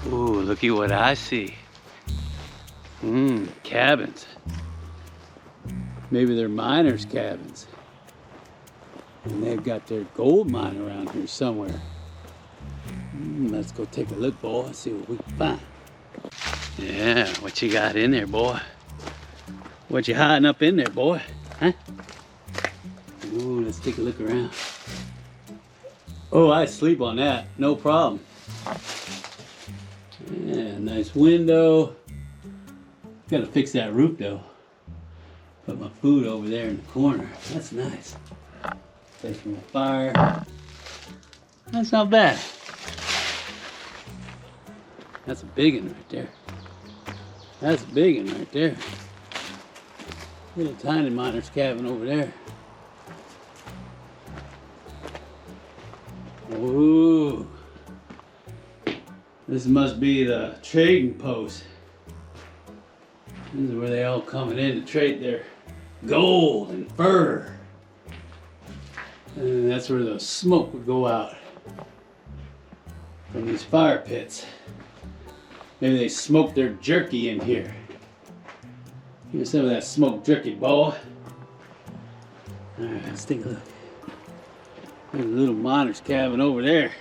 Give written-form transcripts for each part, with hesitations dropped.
Ooh, looky what I see. Cabins. Maybe they're miners' cabins. And they've got their gold mine around here somewhere. Let's go take a look, boy, and see what we can find. Yeah, what you got in there, boy? What you hiding up in there, boy? Huh? Ooh, let's take a look around. Oh, I sleep on that, no problem. Yeah, nice window. Gotta fix that roof though. Put my food over there in the corner. That's nice. Place for my fire. That's not bad. That's a big one right there. That's a big one right there. Little tiny miner's cabin over there. Ooh. This must be the trading post. This is where they all coming in to trade their gold and fur. And that's where the smoke would go out from these fire pits. Maybe they smoked their jerky in here. Give me some of that smoked jerky, boy. Alright, let's take a look. There's a little miner's cabin over there.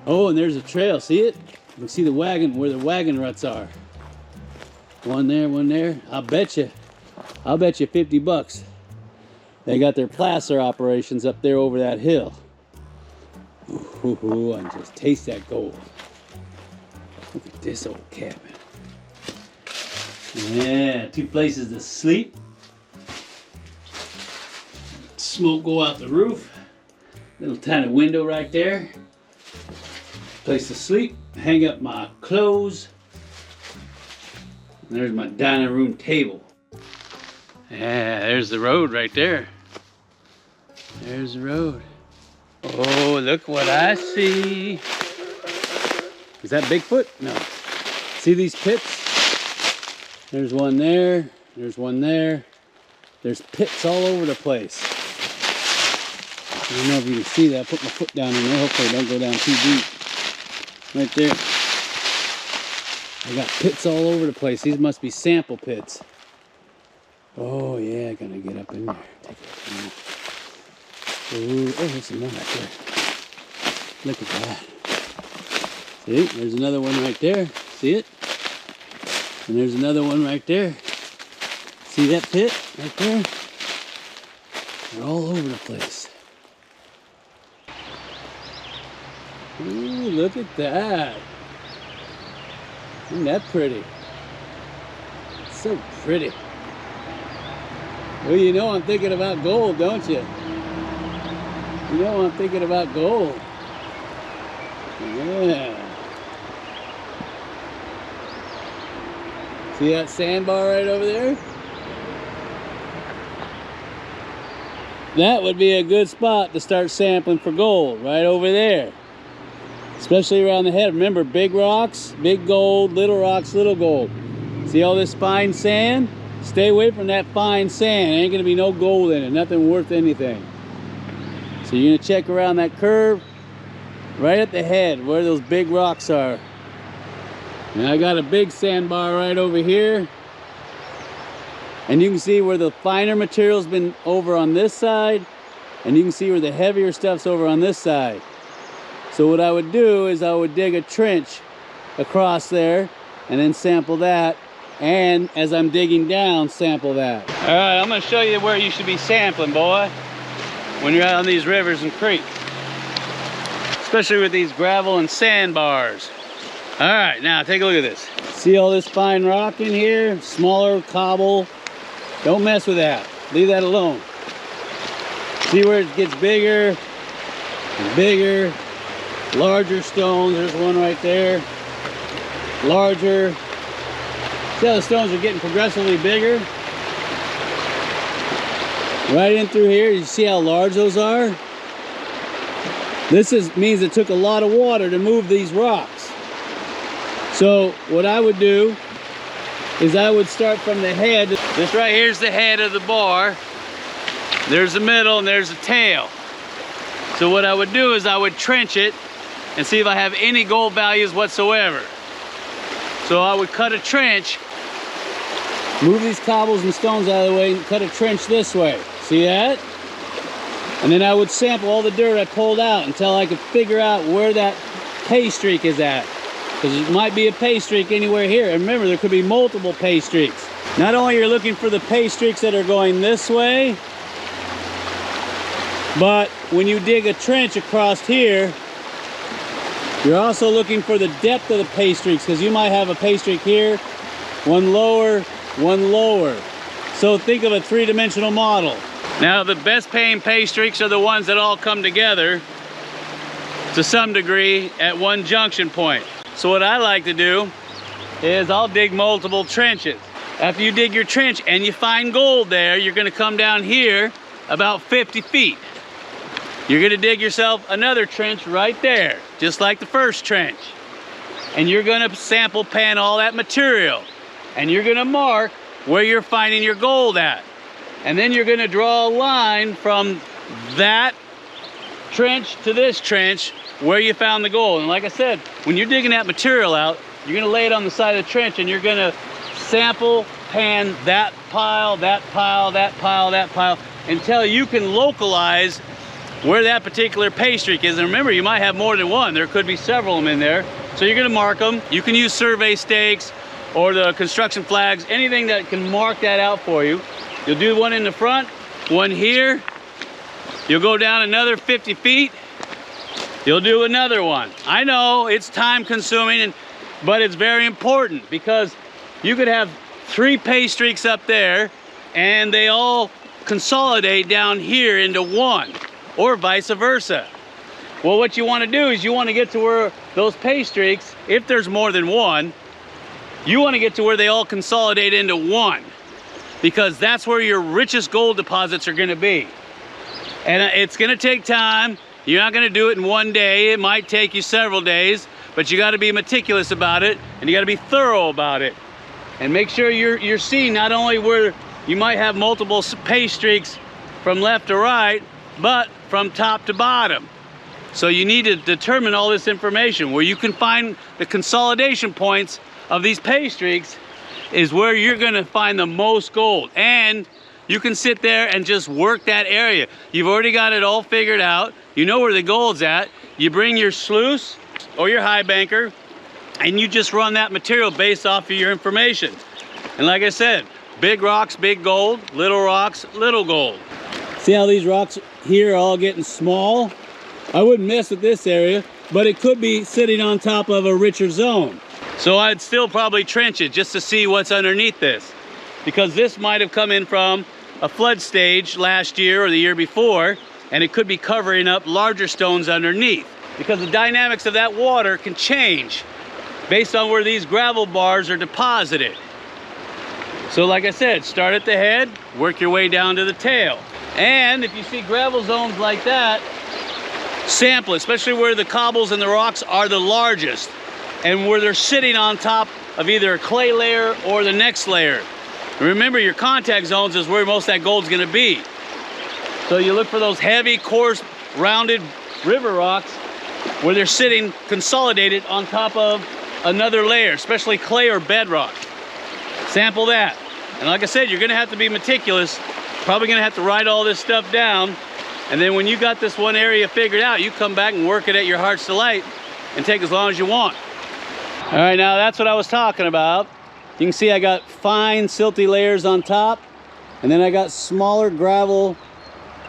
Oh, and there's a trail, see it? You can see the wagon, where the wagon ruts are. One there, one there. I'll bet you $50. They got their placer operations up there over that hill. Ooh, and just taste that gold. Look at this old cabin. Yeah, 2 places to sleep. Smoke go out the roof. Little tiny window right there. Place to sleep. Hang up my clothes. And there's my dining room table. Yeah, there's the road right there. There's the road. Oh, look what I see. Is that Bigfoot? No. See these pits? There's one there. There's one there. There's pits all over the place. I don't know if you can see that. Put my foot down in there. Hopefully it don't go down too deep. Right there. I got pits all over the place. These must be sample pits. Oh yeah, gonna get up in there. Take a look. Ooh, oh, there's some more right there. Look at that. See, there's another one right there. See it? And there's another one right there. See that pit right there? They're all over the place. Ooh, look at that. Isn't that pretty? It's so pretty. Well, you know I'm thinking about gold, don't you? You know I'm thinking about gold. Yeah. See that sandbar right over there? That would be a good spot to start sampling for gold, right over there. Especially around the head. Remember, big rocks, big gold, little rocks, little gold. See all this fine sand? Stay away from that fine sand. There ain't gonna be no gold in it, nothing worth anything. So you're gonna check around that curve, right at the head, where those big rocks are. And I got a big sandbar right over here. And you can see where the finer material's been over on this side, and you can see where the heavier stuff's over on this side. So what I would do is I would dig a trench across there and then sample that, and as I'm digging down, sample that. All right, I'm gonna show you where you should be sampling, boy, when you're out on these rivers and creeks, especially with these gravel and sand bars. All right, now take a look at this. See all this fine rock in here? Smaller cobble. Don't mess with that. Leave that alone. See where it gets bigger and bigger. Larger stones, there's one right there. Larger. See how the stones are getting progressively bigger? Right in through here, you see how large those are? This means it took a lot of water to move these rocks. So what I would do is I would start from the head. This right here is the head of the bar. There's the middle and there's the tail. So what I would do is I would trench it and see if I have any gold values whatsoever. So I would cut a trench, move these cobbles and stones out of the way, and cut a trench this way. See that? And then I would sample all the dirt I pulled out until I could figure out where that pay streak is at. Because it might be a pay streak anywhere here. And remember, there could be multiple pay streaks. Not only are you looking for the pay streaks that are going this way, but when you dig a trench across here, you're also looking for the depth of the pay streaks, because you might have a pay streak here, one lower, one lower. So think of a three-dimensional model. Now the best paying pay streaks are the ones that all come together to some degree at one junction point. So what I like to do is I'll dig multiple trenches. After you dig your trench and you find gold there, you're gonna come down here about 50 feet. You're gonna dig yourself another trench right there, just like the first trench. And you're gonna sample pan all that material. And you're gonna mark where you're finding your gold at. And then you're gonna draw a line from that trench to this trench where you found the gold. And like I said, when you're digging that material out, you're gonna lay it on the side of the trench and you're gonna sample pan that pile, that pile, that pile, that pile, until you can localize where that particular pay streak is. And remember, you might have more than one. There could be several of them in there. So you're gonna mark them. You can use survey stakes or the construction flags, anything that can mark that out for you. You'll do one in the front, one here. You'll go down another 50 feet. You'll do another one. I know it's time consuming, but it's very important, because you could have 3 pay streaks up there and they all consolidate down here into one, or vice versa. Well, what you want to do is you want to get to where those pay streaks, if there's more than one, you want to get to where they all consolidate into one, because that's where your richest gold deposits are going to be. And it's going to take time. You're not going to do it in one day. It might take you several days, but you got to be meticulous about it, and you got to be thorough about it. And make sure you're seeing not only where you might have multiple pay streaks from left to right, but from top to bottom. So you need to determine all this information. Where you can find the consolidation points of these pay streaks is where you're going to find the most gold. And you can sit there and just work that area. You've already got it all figured out. You know where the gold's at. You bring your sluice or your high banker, and you just run that material based off of your information. And like I said, big rocks, big gold, little rocks, little gold. See how these rocks here are all getting small? I wouldn't mess with this area, but it could be sitting on top of a richer zone. So I'd still probably trench it just to see what's underneath this, because this might have come in from a flood stage last year or the year before, and it could be covering up larger stones underneath, because the dynamics of that water can change based on where these gravel bars are deposited. So like I said, start at the head, work your way down to the tail. And if you see gravel zones like that, sample, especially where the cobbles and the rocks are the largest, and where they're sitting on top of either a clay layer or the next layer. Remember, your contact zones is where most of that gold's gonna be. So you look for those heavy, coarse, rounded river rocks where they're sitting consolidated on top of another layer, especially clay or bedrock. Sample that. And like I said, you're gonna have to be meticulous. Probably gonna have to write all this stuff down. And then when you got this one area figured out, you come back and work it at your heart's delight and take as long as you want. All right, now that's what I was talking about. You can see I got fine silty layers on top, and then I got smaller gravel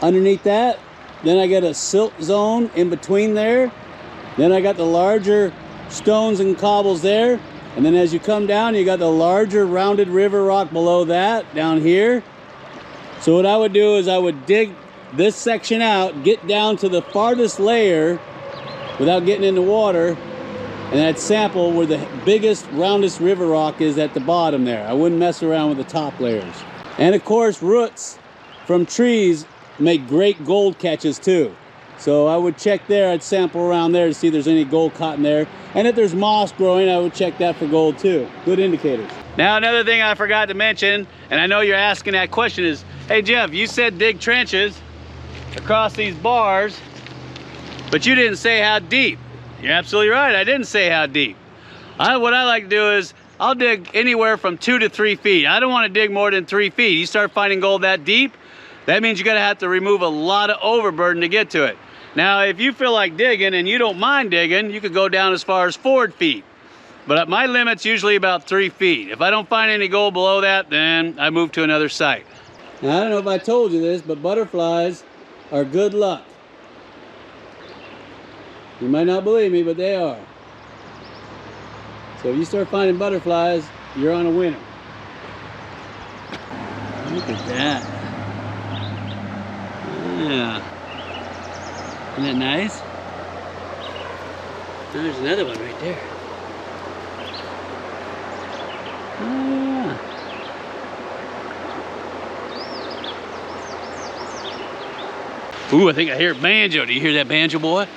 underneath that. Then I got a silt zone in between there. Then I got the larger stones and cobbles there. And then as you come down, you got the larger rounded river rock below that down here. So what I would do is I would dig this section out, get down to the farthest layer without getting in the water, and I'd sample where the biggest, roundest river rock is at the bottom there. I wouldn't mess around with the top layers. And of course, roots from trees make great gold catches too. So I would check there, I'd sample around there to see if there's any gold cotton there. And if there's moss growing, I would check that for gold too. Good indicators. Now another thing I forgot to mention, and I know you're asking that question, is, hey Jeff, you said dig trenches across these bars, but you didn't say how deep. You're absolutely right. I didn't say how deep. What I like to do is I'll dig anywhere from 2 to 3 feet. I don't want to dig more than 3 feet. You start finding gold that deep, that means you're going to have to remove a lot of overburden to get to it. Now, if you feel like digging and you don't mind digging, you could go down as far as 4 feet. But my limit's usually about 3 feet. If I don't find any gold below that, then I move to another site. Now, I don't know if I told you this, but butterflies are good luck. You might not believe me, but they are. So if you start finding butterflies, you're on a winner. Look at that. Yeah. Isn't that nice? There's another one right there. Oh, yeah. Ooh, I think I hear a banjo. Do you hear that banjo, boy?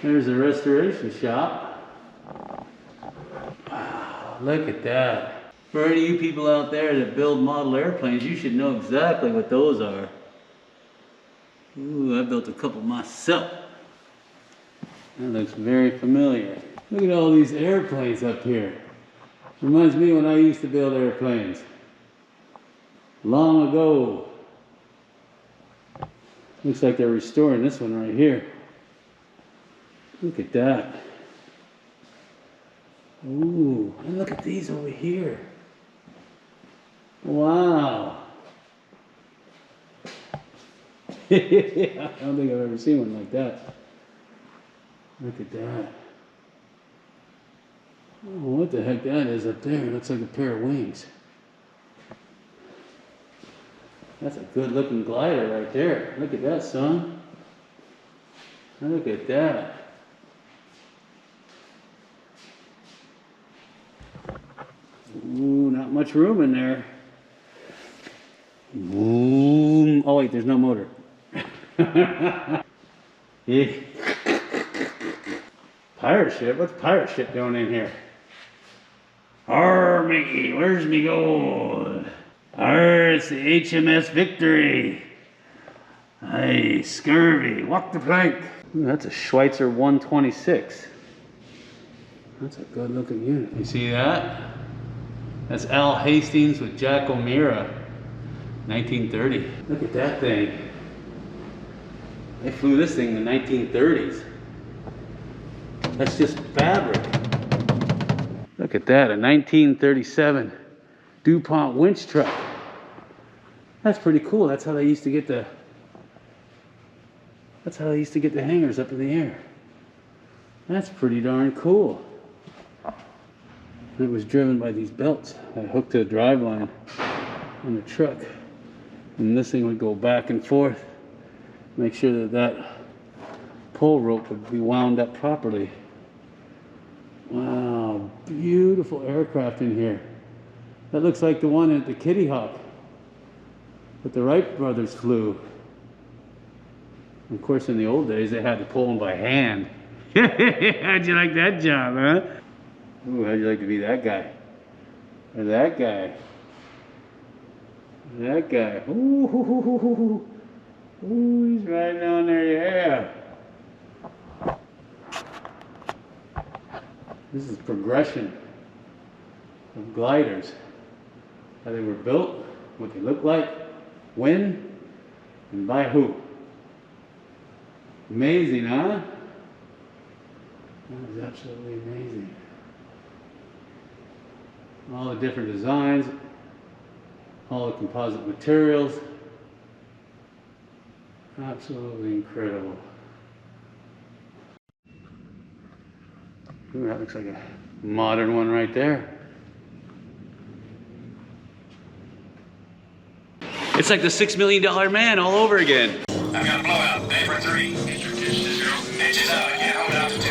There's a restoration shop. Wow, look at that. For any of you people out there that build model airplanes, you should know exactly what those are. Ooh, I built a couple myself. That looks very familiar. Look at all these airplanes up here. Reminds me when I used to build airplanes. Long ago. Looks like they're restoring this one right here. Look at that. Ooh, and look at these over here. Wow. I don't think I've ever seen one like that. Look at that. Oh, what the heck that is up there? It looks like a pair of wings. That's a good looking glider right there. Look at that, son. Look at that. Ooh, not much room in there. Boom. Oh wait, there's no motor. Yeah. Pirate ship? What's pirate ship doing in here? Arr, Mickey, where's me gold? Arr, it's the HMS Victory. Hey, scurvy, walk the plank. Ooh, that's a Schweitzer 126. That's a good looking unit. You see that? That's Al Hastings with Jack O'Meara, 1930. Look at that thing. They flew this thing in the 1930s. That's just fabric. Look at that, a 1937 DuPont winch truck. That's pretty cool. That's how they used to get the hangars up in the air. That's pretty darn cool. It was driven by these belts that hooked to the driveline on the truck. And this thing would go back and forth, make sure that that pull rope would be wound up properly. Wow, beautiful aircraft in here. That looks like the one at the Kitty Hawk that the Wright brothers flew. Of course, in the old days, they had to pull them by hand. How'd you like that job, huh? Ooh, how'd you like to be that guy? Or that guy? That guy. Ooh, ooh, he's right down there, yeah. This is progression of gliders. How they were built, what they look like, when, and by who. Amazing, huh? That is absolutely amazing. All the different designs, all the composite materials. Absolutely incredible. Ooh, that looks like a modern one right there. It's like the $6 Million Man all over again. I've got a blowout. Day for 3. Inches out. I can't hold it out to 2.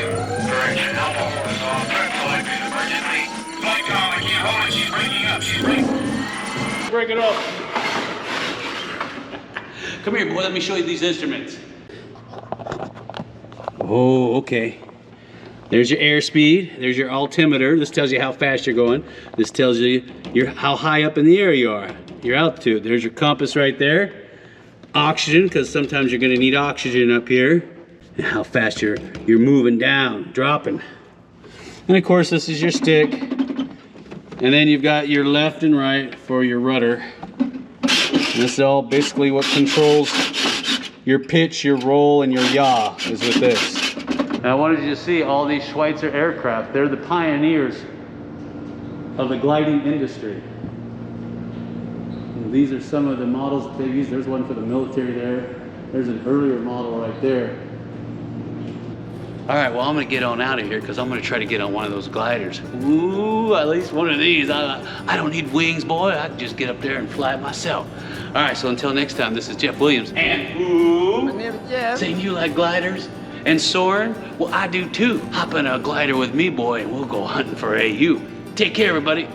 Correction. Alpha is on. Flight emergency. Flight call. I can't hold it. She's breaking up. She's breaking. Break it up. Come here, boy. Let me show you these instruments. Oh, okay. There's your airspeed. There's your altimeter. This tells you how fast you're going. This tells you how high up in the air you are, your altitude. There's your compass right there. Oxygen, because sometimes you're going to need oxygen up here. And how fast you're moving down, dropping. And of course, this is your stick. And then you've got your left and right for your rudder. And this is all basically what controls your pitch, your roll, and your yaw is with this. Now I wanted you to see all these Schweitzer aircraft. They're the pioneers of the gliding industry. And these are some of the models that they use. There's one for the military there. There's an earlier model right there. All right, well, I'm gonna get on out of here because I'm gonna try to get on one of those gliders. Ooh, at least one of these. I don't need wings, boy. I can just get up there and fly it myself. All right, so until next time, this is Jeff Williams. And ooh, my name is Jeff. Saying you like gliders and soaring? Well, I do too. Hop in a glider with me, boy, and we'll go hunting for AU. Take care, everybody.